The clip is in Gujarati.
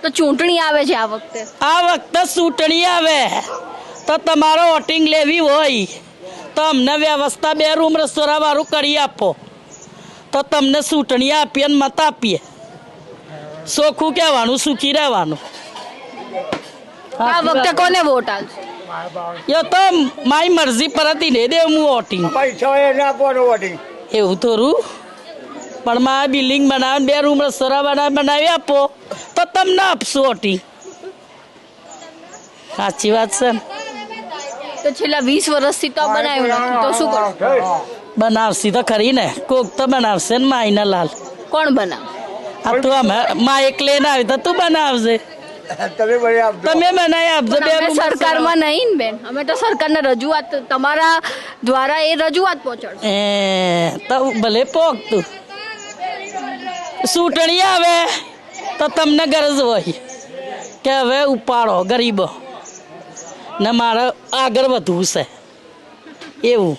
તો ચૂંટણી આવે છે આ વખતે ચૂંટણી આવે તો તમારો વોટિંગ લેવી હોય તો અમને વ્યવસ્થા 2 રૂમ રસોડા વાળું કરી આપો તો તમને ચૂંટણી આપીએ અને મત આપીએ ચોખ્ખું કહેવાનું સુખી રહેવાનું આ વખતે કોને વોટ આપશે એ તો મારી મરજી પરથી નહીં દે હું વોટિંગ એવું થોડું પણ મારે બિલ્ડિંગ બનાવે 2 રૂમ રસોડા બનાવી આપો તો તમને આપશું વોટિંગ સાચી વાત છે ને તો છેલ્લા 20 વર્ષથી તો બનાવ્યું નથી તો શું કરો બનાવશી તો ખરી ને કોક તો બનાવશે ને માયના લાલ કોણ બનાવે આ તું અમે મા એક લઈને આવી તો તું બનાવજે તમે બનાવી આપજો અમે સરકારમાં નહીં ને બેન અમે તો સરકારને રજૂઆત તમારા દ્વારા એ રજૂઆત પહોંચાડશે તો ભલે પોક તું ચૂંટણી આવે તો તમને ગરજ હોય કે હવે ઉપાડો ગરીબો ને મારે આગળ વધવું છે એવું